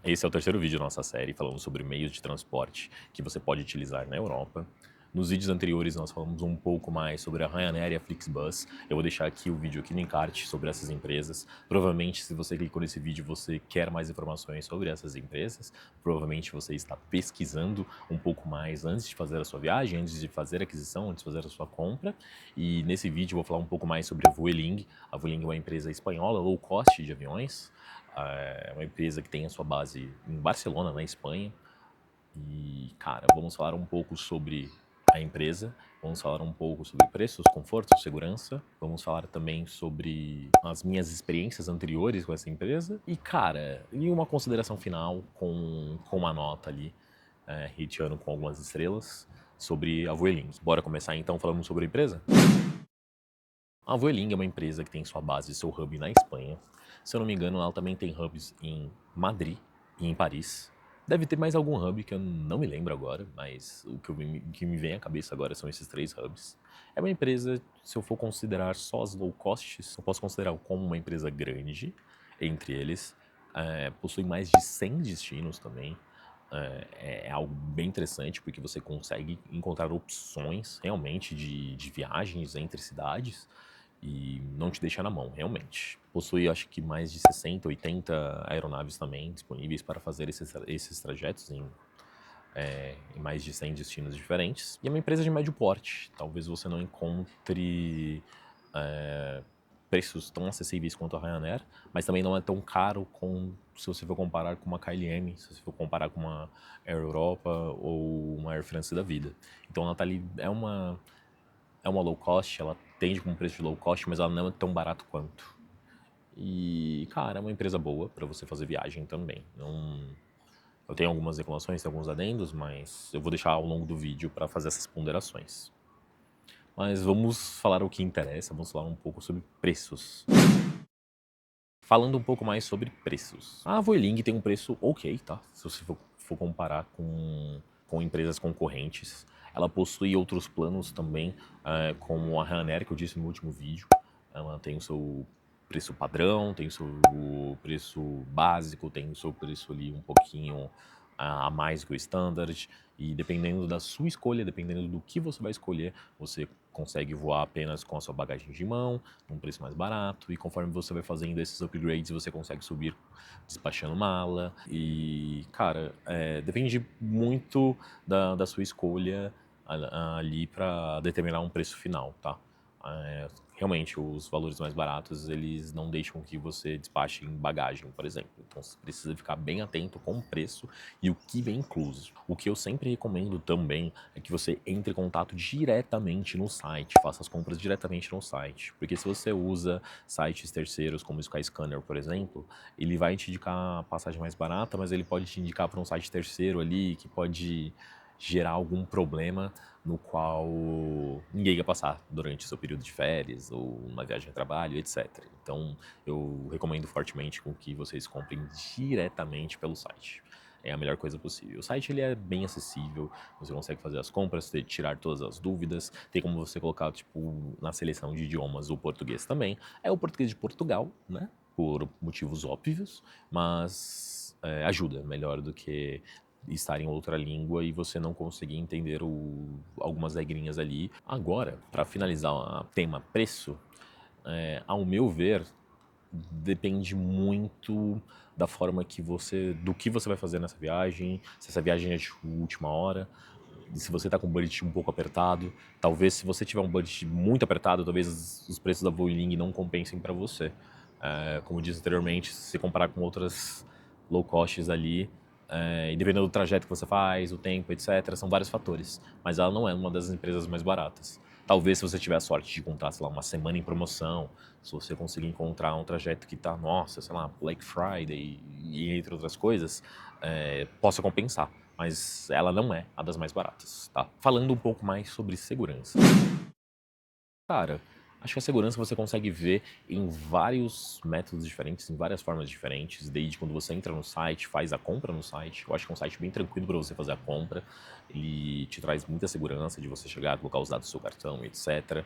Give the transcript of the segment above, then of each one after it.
Esse é o terceiro vídeo da nossa série falando sobre meios de transporte que você pode utilizar na Europa. Nos vídeos anteriores nós falamos um pouco mais sobre a Ryanair e a Flixbus. Eu vou deixar aqui o vídeo aqui no encarte sobre essas empresas. Provavelmente, se você clicou nesse vídeo, você quer mais informações sobre essas empresas. Provavelmente você está pesquisando um pouco mais antes de fazer a sua viagem, antes de fazer a aquisição, antes de fazer a sua compra. E nesse vídeo eu vou falar um pouco mais sobre a Vueling. A Vueling é uma empresa espanhola low cost de aviões. É uma empresa que tem a sua base em Barcelona, na Espanha. E, cara, vamos falar um pouco sobre a empresa, vamos falar um pouco sobre preços, conforto, segurança, vamos falar também sobre as minhas experiências anteriores com essa empresa e, cara, e uma consideração final com uma nota ali, hateando com algumas estrelas, sobre a Vueling. Bora começar então falando sobre a empresa? A Vueling é uma empresa que tem sua base, seu hub na Espanha. Se eu não me engano, ela também tem hubs em Madrid e em Paris. Deve ter mais algum hub que eu não me lembro agora, mas o que me vem à cabeça agora são esses três hubs. É uma empresa, se eu for considerar só as low costs, eu posso considerar como uma empresa grande entre eles. Possui mais de 100 destinos também. É algo bem interessante porque você consegue encontrar opções realmente de viagens entre cidades e não te deixa na mão, realmente. Possui, acho que, mais de 60, 80 aeronaves também disponíveis para fazer esses trajetos em mais de 100 destinos diferentes. E é uma empresa de médio porte. Talvez você não encontre preços tão acessíveis quanto a Ryanair, mas também não é tão caro se você for comparar com uma KLM, se você for comparar com uma Air Europa ou uma Air France da vida. Então ela tá ali, é uma low cost, ela tende com um preço de low cost, mas ela não é tão barato quanto. E, cara, é uma empresa boa para você fazer viagem também. Não, eu tenho algumas reclamações, tenho alguns adendos, mas eu vou deixar ao longo do vídeo para fazer essas ponderações. Mas vamos falar o que interessa, vamos falar um pouco sobre preços. Falando um pouco mais sobre preços. A Vueling tem um preço ok, tá? Se você for comparar com empresas concorrentes. Ela possui outros planos também, como a Ryanair, que eu disse no último vídeo. Ela tem o seu preço padrão, tem o seu preço básico, tem o seu preço ali um pouquinho a mais que o standard. E dependendo da sua escolha, dependendo do que você vai escolher, você consegue voar apenas com a sua bagagem de mão, num preço mais barato, e conforme você vai fazendo esses upgrades, você consegue subir despachando mala. E, cara, depende muito da sua escolha ali para determinar um preço final, tá? Realmente, os valores mais baratos, eles não deixam que você despache em bagagem, por exemplo. Então, você precisa ficar bem atento com o preço e o que vem incluso. O que eu sempre recomendo também é que você entre em contato diretamente no site, faça as compras diretamente no site. Porque se você usa sites terceiros como o Skyscanner, por exemplo, ele vai te indicar a passagem mais barata, mas ele pode te indicar para um site terceiro ali que pode gerar algum problema no qual ninguém ia passar durante o seu período de férias ou uma viagem de trabalho, etc. Então, eu recomendo fortemente com que vocês comprem diretamente pelo site. É a melhor coisa possível. O site ele é bem acessível, você consegue fazer as compras, tirar todas as dúvidas, tem como você colocar tipo na seleção de idiomas o português também. É o português de Portugal, né? Por motivos óbvios, mas ajuda melhor do que estar em outra língua e você não conseguir entender algumas regrinhas ali. Agora, para finalizar o tema preço, ao meu ver, depende muito da forma do que você vai fazer nessa viagem, se essa viagem é de última hora, se você está com um budget um pouco apertado. Talvez se você tiver um budget muito apertado, talvez os preços da Vueling não compensem para você. Como disse anteriormente, se você comparar com outras low costs ali, e dependendo do trajeto que você faz, o tempo, etc., são vários fatores. Mas ela não é uma das empresas mais baratas. Talvez se você tiver a sorte de encontrar, sei lá, uma semana em promoção, se você conseguir encontrar um trajeto que tá, nossa, sei lá, Black Friday e entre outras coisas, possa compensar. Mas ela não é a das mais baratas, tá? Falando um pouco mais sobre segurança. Cara, acho que a segurança você consegue ver em vários métodos diferentes, em várias formas diferentes, desde quando você entra no site, faz a compra no site. Eu acho que é um site bem tranquilo para você fazer a compra. Ele te traz muita segurança de você chegar, colocar os dados do seu cartão, etc.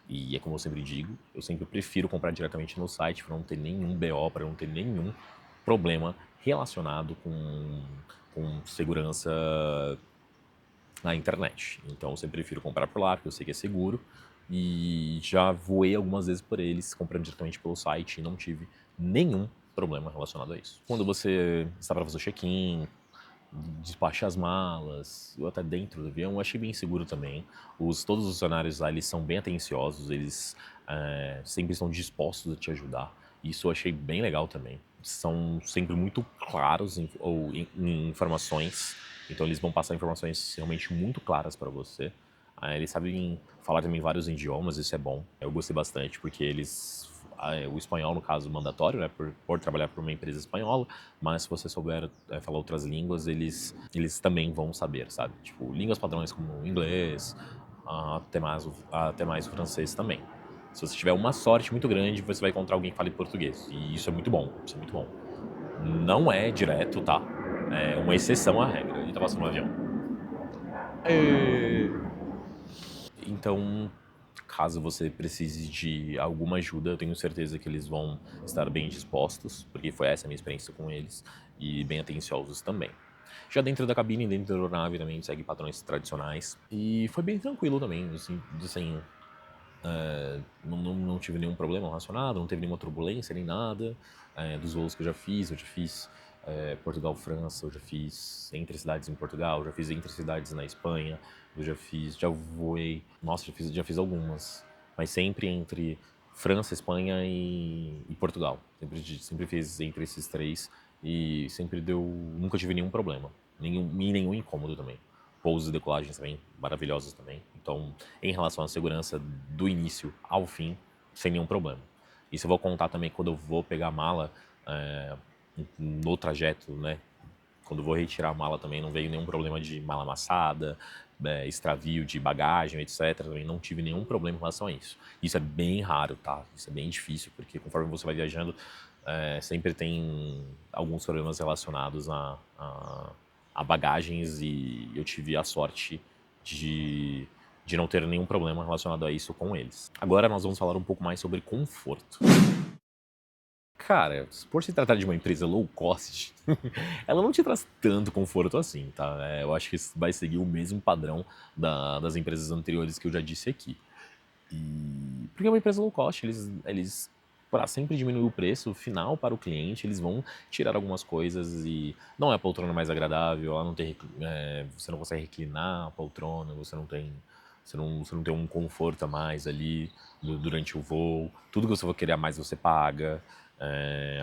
E é como eu sempre digo, eu sempre prefiro comprar diretamente no site para não ter nenhum BO, para não ter nenhum problema relacionado com segurança na internet. Então eu sempre prefiro comprar por lá, porque eu sei que é seguro. E já voei algumas vezes por eles, comprando diretamente pelo site e não tive nenhum problema relacionado a isso. Quando você está para fazer o check-in, despachar as malas, ou até dentro do avião, eu achei bem seguro também. Todos os funcionários lá, eles são bem atenciosos, eles sempre estão dispostos a te ajudar. Isso eu achei bem legal também. São sempre muito claros em informações, então eles vão passar informações realmente muito claras para você. Eles sabem falar também vários idiomas, isso é bom. Eu gostei bastante, porque o espanhol, no caso, mandatório, né, por trabalhar por uma empresa espanhola, mas se você souber falar outras línguas, eles também vão saber, sabe? Tipo, línguas padrões como o inglês, até mais o francês também. Se você tiver uma sorte muito grande, você vai encontrar alguém que fale português, e isso é muito bom, isso é muito bom. Não é direto, tá? É uma exceção à regra. Ele tá passando no avião. Então, caso você precise de alguma ajuda, eu tenho certeza que eles vão estar bem dispostos, porque foi essa a minha experiência com eles, e bem atenciosos também. Já dentro da cabine, dentro da aeronave, também segue padrões tradicionais. E foi bem tranquilo também, assim, não tive nenhum problema relacionado, não teve nenhuma turbulência nem nada. Dos voos que eu já fiz Portugal-França, eu já fiz entre cidades em Portugal, eu já fiz entre cidades na Espanha, já voei, nossa, já fiz algumas, mas sempre entre França, Espanha e Portugal. Sempre fiz entre esses três e nunca tive nenhum problema, nenhum incômodo também. Pousos e decolagens também maravilhosos também. Então, em relação à segurança do início ao fim, sem nenhum problema. Isso eu vou contar também quando eu vou pegar a mala no trajeto, né? Quando eu vou retirar a mala também, não veio nenhum problema de mala amassada, extravio de bagagem, etc. Também não tive nenhum problema em relação a isso. Isso é bem raro, tá? Isso é bem difícil, porque conforme você vai viajando, sempre tem alguns problemas relacionados a bagagens, e eu tive a sorte de não ter nenhum problema relacionado a isso com eles. Agora nós vamos falar um pouco mais sobre conforto. Cara, por se tratar de uma empresa low cost, ela não te traz tanto conforto assim, tá? Eu acho que vai seguir o mesmo padrão das empresas anteriores que eu já disse aqui. Porque é uma empresa low cost, eles para sempre diminuir o preço final para o cliente, eles vão tirar algumas coisas, e não é a poltrona mais agradável, ela não tem, você não consegue reclinar a poltrona, você não tem um conforto a mais ali durante o voo. Tudo que você for querer a mais você paga.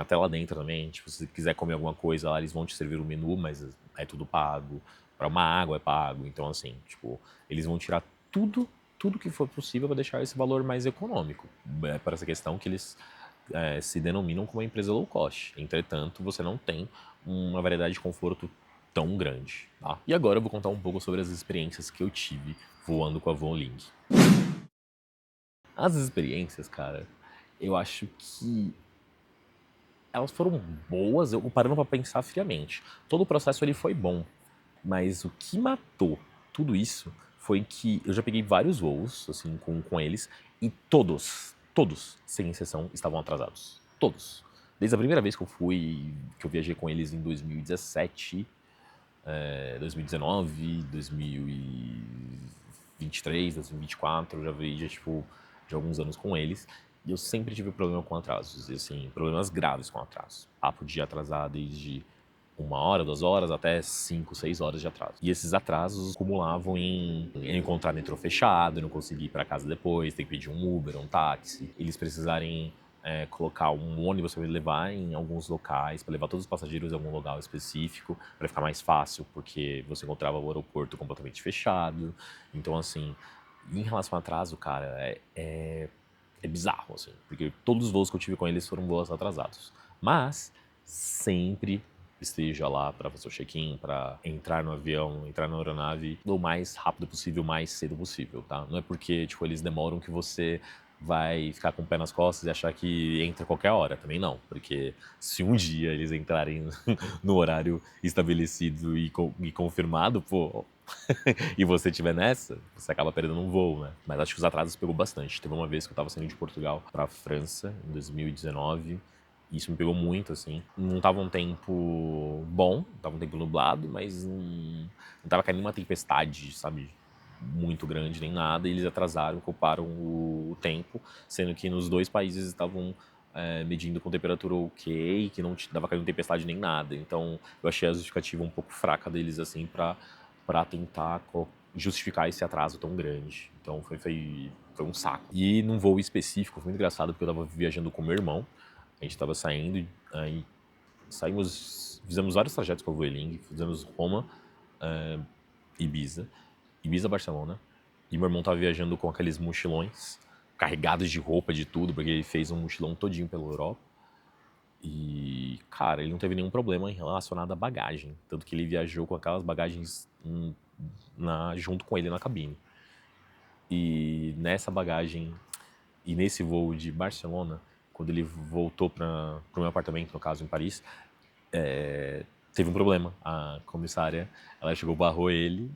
Até lá dentro também, tipo, se você quiser comer alguma coisa lá, eles vão te servir o menu, mas é tudo pago. Para uma água é pago. Então, assim, tipo, eles vão tirar tudo que for possível para deixar esse valor mais econômico. Para essa questão que eles se denominam como uma empresa low cost. Entretanto, você não tem uma variedade de conforto tão grande. Tá? E agora eu vou contar um pouco sobre as experiências que eu tive voando com a Vonling. As experiências, cara, eu acho que elas foram boas, eu parando para pensar friamente. Todo o processo ele foi bom, mas o que matou tudo isso foi que eu já peguei vários voos assim com eles, e todos, sem exceção, estavam atrasados. Todos. Desde a primeira vez que eu viajei com eles em 2017, 2019, 2023, 2024, eu já veio tipo, de alguns anos com eles. E eu sempre tive problema com atrasos, e assim, problemas graves com atrasos. Papo de atrasar desde 1 hora, 2 horas, até 5, 6 horas de atraso. E esses atrasos acumulavam em encontrar metrô fechado, não conseguir ir para casa depois, ter que pedir um Uber, um táxi. Eles precisarem colocar um ônibus para me levar em alguns locais, para levar todos os passageiros em algum local específico, para ficar mais fácil, porque você encontrava o aeroporto completamente fechado. Então, assim, em relação ao atraso, cara, é bizarro, assim, porque todos os voos que eu tive com eles foram voos atrasados. Mas sempre esteja lá para fazer o check-in, para entrar no avião, entrar na aeronave o mais rápido possível, o mais cedo possível, tá? Não é porque, tipo, eles demoram que você vai ficar com o pé nas costas e achar que entra a qualquer hora. Também não, porque se um dia eles entrarem no horário estabelecido e confirmado, pô, e você estiver nessa, você acaba perdendo um voo, né? Mas acho que os atrasos pegou bastante. Teve uma vez que eu tava saindo de Portugal pra França, em 2019, Isso me pegou muito, assim. Não tava um tempo bom, tava um tempo nublado, mas não tava caindo uma tempestade, sabe, muito grande nem nada. E eles atrasaram, culparam o tempo, sendo que nos dois países estavam medindo com temperatura ok, que não tava caindo tempestade nem nada. Então eu achei a justificativa um pouco fraca deles, assim, pra tentar justificar esse atraso tão grande. Então foi um saco. E num voo específico, foi muito engraçado, porque eu tava viajando com meu irmão. A gente estava saindo, aí saímos, fizemos vários trajetos com a Vueling, fizemos Roma, Ibiza, Barcelona, e meu irmão tava viajando com aqueles mochilões, carregados de roupa, de tudo, porque ele fez um mochilão todinho pela Europa. E, cara, ele não teve nenhum problema relacionado à bagagem, tanto que ele viajou com aquelas bagagens junto com ele na cabine. E nessa bagagem e nesse voo de Barcelona, quando ele voltou para o meu apartamento, no caso em Paris, teve um problema. A comissária, ela chegou, barrou ele,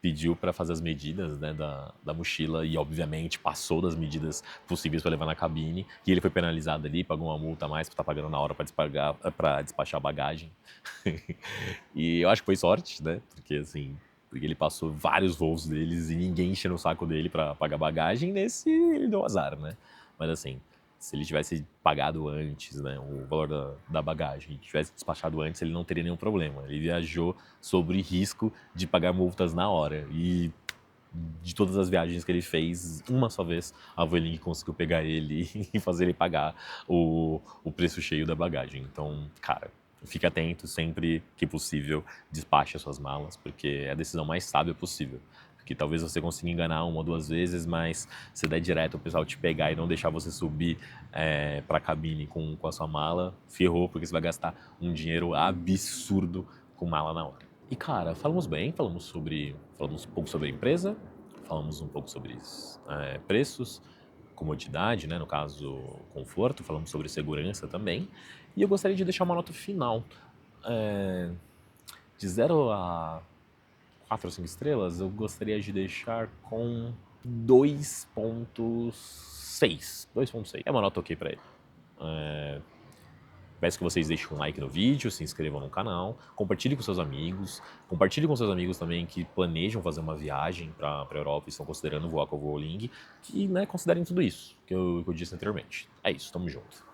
pediu para fazer as medidas, né, da mochila e, obviamente, passou das medidas possíveis para levar na cabine. E ele foi penalizado ali, pagou uma multa a mais para estar pagando na hora para despachar a bagagem. E eu acho que foi sorte, né? Porque ele passou vários voos deles e ninguém enchendo o saco dele para pagar bagagem. Nesse, ele deu azar, né? Mas assim, se ele tivesse pagado antes, né, o valor da bagagem, e tivesse despachado antes, ele não teria nenhum problema. Ele viajou sobre risco de pagar multas na hora. E de todas as viagens que ele fez, uma só vez a Vueling conseguiu pegar ele e fazer ele pagar o preço cheio da bagagem. Então, cara, fique atento sempre que possível, despache as suas malas, porque é a decisão mais sábia possível. Porque talvez você consiga enganar uma ou duas vezes, mas se der direto o pessoal te pegar e não deixar você subir para a cabine com a sua mala, ferrou, porque você vai gastar um dinheiro absurdo com mala na hora. E cara, falamos bem, falamos um pouco sobre a empresa, falamos um pouco sobre preços, comodidade, né, no caso conforto, falamos sobre segurança também. E eu gostaria de deixar uma nota final. É, de 0 a 4 ou 5 estrelas, eu gostaria de deixar com 2.6. 2.6. É uma nota ok para ele. Peço que vocês deixem um like no vídeo, se inscrevam no canal, compartilhe com seus amigos, compartilhe com seus amigos também que planejam fazer uma viagem para a Europa e estão considerando voar com a Vueling, que, né, considerem tudo isso que eu disse anteriormente. É isso, tamo junto.